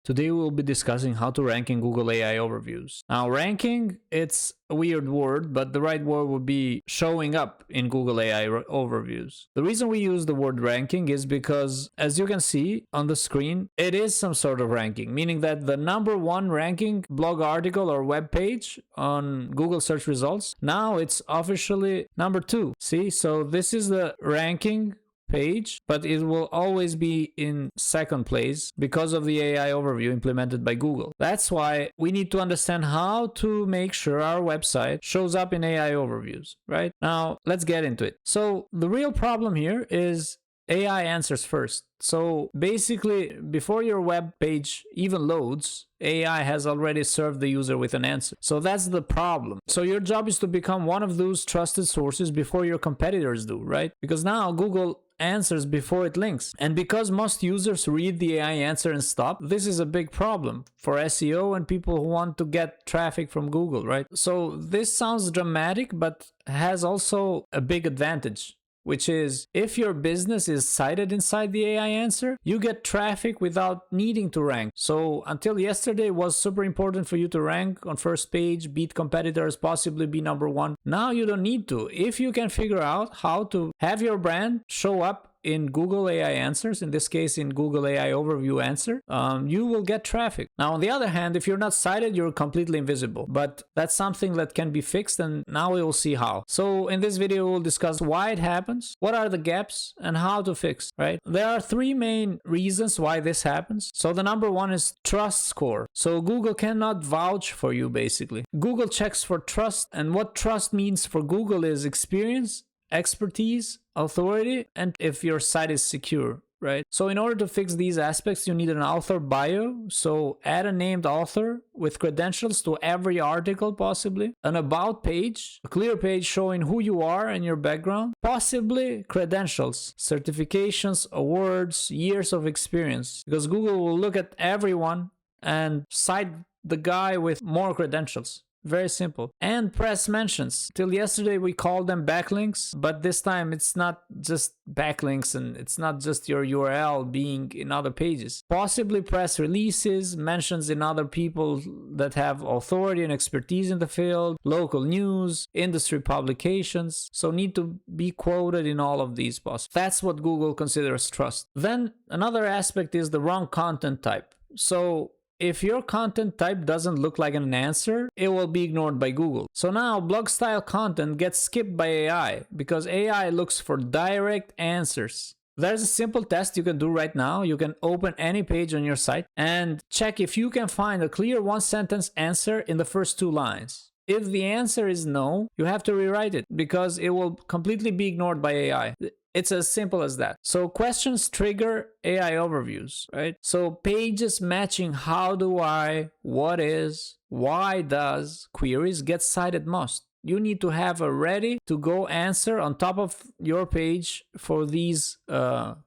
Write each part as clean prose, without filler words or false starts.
Today we'll be discussing how to rank in Google AI overviews. Now, ranking, it's a weird word, but the right word would be showing up in Google AI overviews. The reason we use the word ranking is because, as you can see on the screen, it is some sort of ranking, meaning that the #1 ranking blog article or web page on Google search results, now it's officially #2. See, so this is the ranking page, but it will always be in second place because of the AI overview implemented by Google. That's why we need to understand how to make sure our website shows up in AI overviews, right? Now, let's get into it. So the real problem here is AI answers first. So basically, before your web page even loads, AI has already served the user with an answer. So that's the problem. So your job is to become one of those trusted sources before your competitors do, right? Because now Google answers before it links. And because most users read the AI answer and stop, this is a big problem for SEO and people who want to get traffic from Google, right? So this sounds dramatic, but has also a big advantage, which is if your business is cited inside the AI answer, you get traffic without needing to rank. So until yesterday, it was super important for you to rank on first page, beat competitors, possibly be #1. Now you don't need to. If you can figure out how to have your brand show up in Google AI answers, in this case in Google AI overview answer, you will get traffic. Now, on the other hand, if you're not cited, you're completely invisible, but that's something that can be fixed, and now we will see how. So in this video, we'll discuss why it happens, what are the gaps, and how to fix, right? There are 3 main reasons why this happens. So the #1 is trust score. So Google cannot vouch for you, basically. Google checks for trust, and what trust means for Google is experience, expertise, authority, and if your site is secure, right? So in order to fix these aspects, you need an author bio. So add a named author with credentials to every article, possibly. An about page, a clear page showing who you are and your background. Possibly credentials, certifications, awards, years of experience. Because Google will look at everyone and cite the guy with more credentials. Very simple. And press mentions. Till yesterday we called them backlinks, but this time it's not just backlinks and it's not just your URL being in other pages. Possibly press releases, mentions in other people that have authority and expertise in the field, local news, industry publications. So need to be quoted in all of these possible. That's what Google considers trust. Then another aspect is the wrong content type. So if your content type doesn't look like an answer, it will be ignored by Google. So now blog style content gets skipped by AI because AI looks for direct answers. There's a simple test you can do right now. You can open any page on your site and check if you can find a clear 1-sentence answer in the first 2 lines. If the answer is no, you have to rewrite it because it will completely be ignored by AI. It's as simple as that. So questions trigger AI overviews, right? So pages matching how do I, what is, why does queries get cited most. You need to have a ready to go answer on top of your page for these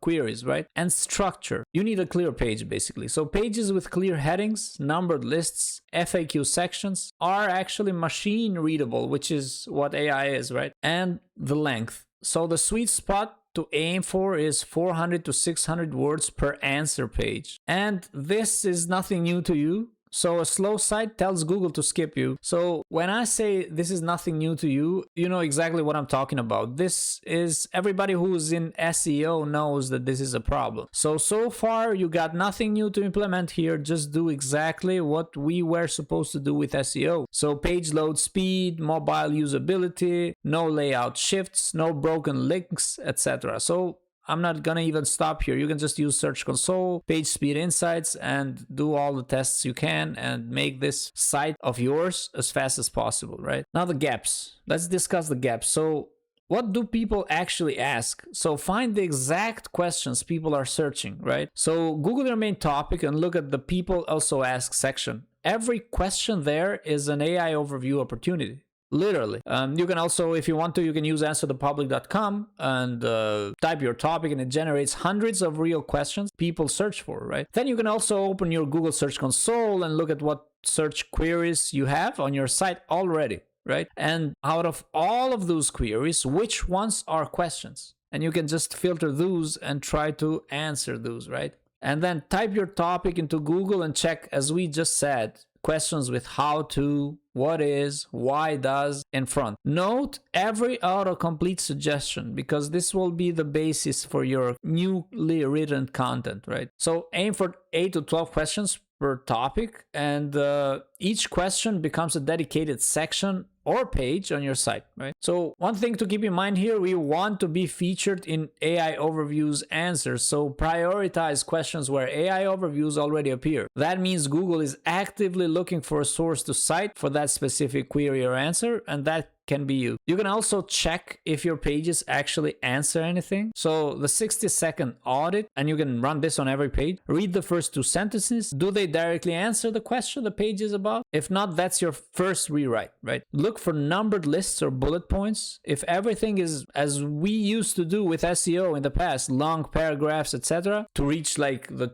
queries, right? And structure. You need a clear page, basically. So pages with clear headings, numbered lists, FAQ sections are actually machine readable, which is what AI is, right? And the length. So the sweet spot to aim for is 400 to 600 words per answer page. And this is nothing new to you. So a slow site tells Google to skip you. So when I say this is nothing new to you, you know exactly what I'm talking about. This is everybody who's in SEO knows that this is a problem. So far you got nothing new to implement here. Just do exactly what we were supposed to do with SEO. So page load speed, mobile usability, no layout shifts, no broken links, etc. So I'm not gonna even stop here. You can just use Search Console, Page Speed Insights, and do all the tests you can and make this site of yours as fast as possible, right? Now the gaps. Let's discuss the gaps. So what do people actually ask? So find the exact questions people are searching, right? So Google your main topic and look at the people also ask section. Every question there is an AI overview opportunity. Literally. You can also, if you want to, you can use answerthepublic.com and type your topic and it generates hundreds of real questions people search for, right? Then you can also open your Google Search Console and look at what search queries you have on your site already, right? And out of all of those queries, which ones are questions? And you can just filter those and try to answer those, right? and then type your topic into Google and check, as we just said, questions with how to, what is, why does in front. Note every autocomplete suggestion, because this will be the basis for your newly written content, right? So aim for 8 to 12 questions per topic, and each question becomes a dedicated section or page on your site, right? So one thing to keep in mind here, we want to be featured in AI overviews answers. So prioritize questions where AI overviews already appear. That means Google is actively looking for a source to cite for that specific query or answer, and that can be you. You can also check if your pages actually answer anything. So the 60-second audit, and you can run this on every page. Read the first 2 sentences. Do they directly answer the question the page is about? If not, that's your first rewrite, right? Look for numbered lists or bullet points. If everything is as we used to do with SEO in the past, long paragraphs, etc., to reach like the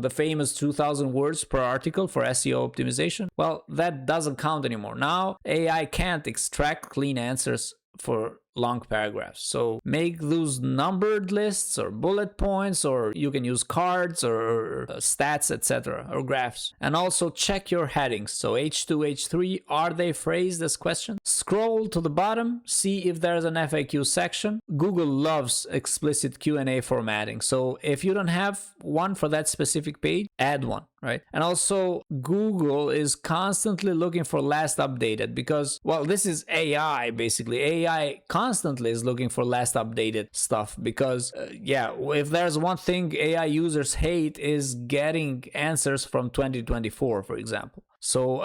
famous 2000 words per article for SEO optimization, well, that doesn't count anymore. Now AI can't extract clean answers for long paragraphs. So make those numbered lists or bullet points, or you can use cards or stats, etc., or graphs. And also check your headings. So H2, H3, are they phrased as questions? Scroll to the bottom, see if there's an FAQ section. Google loves explicit Q&A formatting. So if you don't have one for that specific page, add one, right? And also Google is constantly looking for last updated, because, well, this is AI basically. AI constantly is looking for last updated stuff, because if there's one thing AI users hate, is getting answers from 2024, for example. So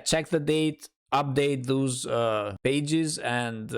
check the date, update those pages, and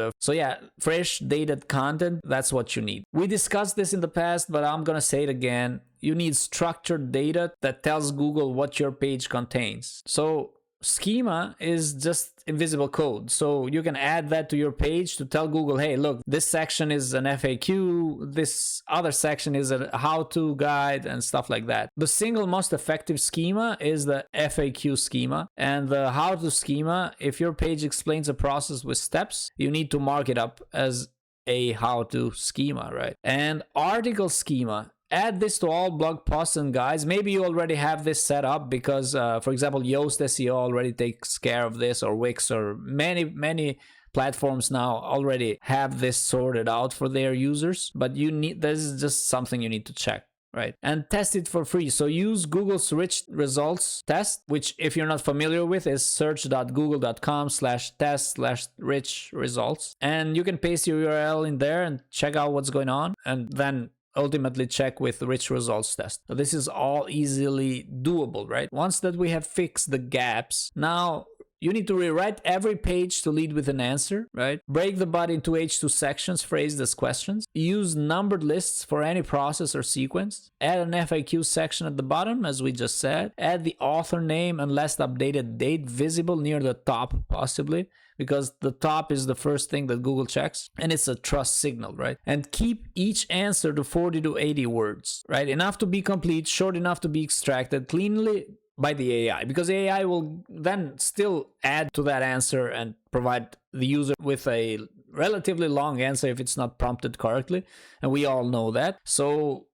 fresh dated content, that's what you need. We discussed this in the past, but I'm gonna say it again. You need structured data that tells Google what your page contains. So schema is just invisible code. So you can add that to your page to tell Google, hey, look, this section is an FAQ, this other section is a how-to guide, and stuff like that. The single most effective schema is the FAQ schema, and the how-to schema, if your page explains a process with steps, you need to mark it up as a how-to schema, right? And article schema, add this to all blog posts and guides. Maybe you already have this set up because, for example, Yoast SEO already takes care of this, or Wix, or many platforms now already have this sorted out for their users. But this is just something you need to check, right? And test it for free. So use Google's rich results test, which, if you're not familiar with, is search.google.com/test/rich results. And you can paste your URL in there and check out what's going on, and then ultimately check with the rich results test. So this is all easily doable, right? Once that we have fixed the gaps, now you need to rewrite every page to lead with an answer, right? Break the body into H2 sections phrased as questions. Use numbered lists for any process or sequence. Add an FAQ section at the bottom, as we just said. Add the author name and last updated date visible near the top, possibly, because the top is the first thing that Google checks, and it's a trust signal, right? And keep each answer to 40 to 80 words, right? Enough to be complete, short enough to be extracted cleanly by the AI, because AI will then still add to that answer and provide the user with a relatively long answer if it's not prompted correctly, and we all know that. So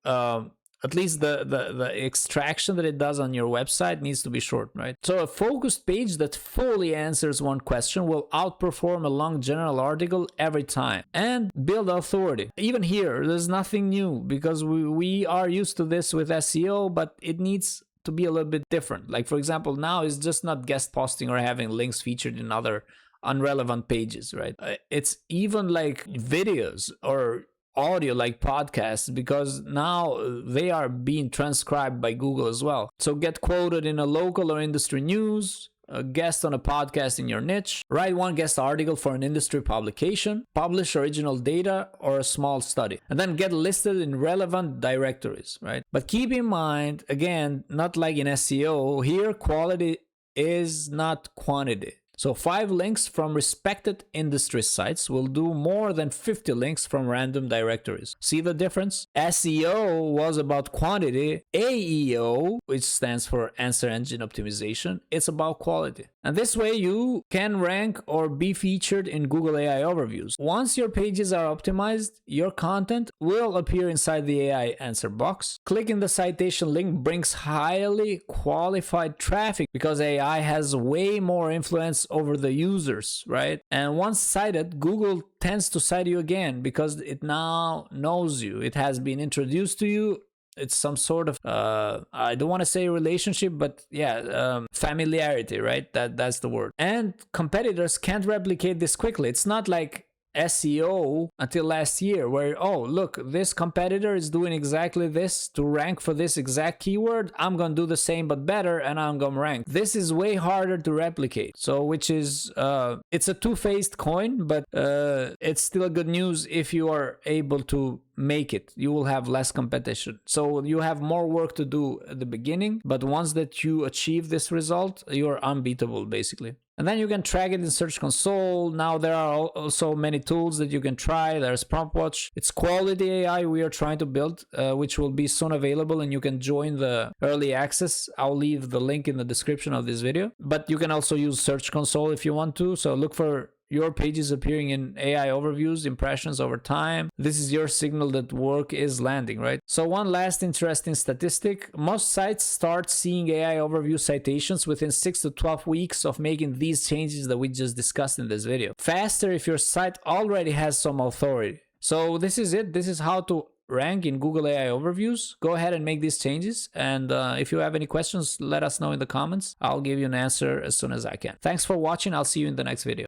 at least the extraction that it does on your website needs to be short, right? So a focused page that fully answers one question will outperform a long general article every time, and build authority. Even here, there's nothing new, because we are used to this with SEO, but it needs to be a little bit different. Like, for example, now it's just not guest posting or having links featured in other unrelevant pages, right? It's even like videos or audio like podcasts, because now they are being transcribed by Google as well. So get quoted in a local or industry news, a guest on a podcast in your niche, write one guest article for an industry publication, publish original data or a small study, and then get listed in relevant directories, right? But keep in mind, again, not like in SEO, here quality is not quantity. So 5 links from respected industry sites will do more than 50 links from random directories. See the difference? SEO was about quantity. AEO, which stands for Answer Engine Optimization, it's about quality. And this way you can rank or be featured in Google AI overviews. Once your pages are optimized, your content will appear inside the AI answer box. Clicking the citation link brings highly qualified traffic because AI has way more influence over the users, right? And once cited, Google tends to cite you again because it now knows you. It has been introduced to you. It's some sort of I don't want to say relationship, but yeah, familiarity, right? That's the word. And competitors can't replicate this quickly. It's not like SEO until last year where, oh, look, this competitor is doing exactly this to rank for this exact keyword. I'm gonna do the same but better, and I'm gonna rank. This is way harder to replicate. So which is it's a two-faced coin, but it's still good news if you are able to make it. You will have less competition, so you have more work to do at the beginning, but once that you achieve this result, you're unbeatable basically. And then you can track it in Search Console. Now there are also many tools that you can try. There's PromptWatch. It's quality AI we are trying to build, which will be soon available, and you can join the early access. I'll leave the link in the description of this video. But you can also use Search Console if you want to. So look for your pages appearing in AI overviews, impressions over time. This is your signal that work is landing, right? So one last interesting statistic. Most sites start seeing AI overview citations within 6 to 12 weeks of making these changes that we just discussed in this video. Faster if your site already has some authority. So this is it. This is how to rank in Google AI overviews. Go ahead and make these changes. And if you have any questions, let us know in the comments. I'll give you an answer as soon as I can. Thanks for watching. I'll see you in the next video.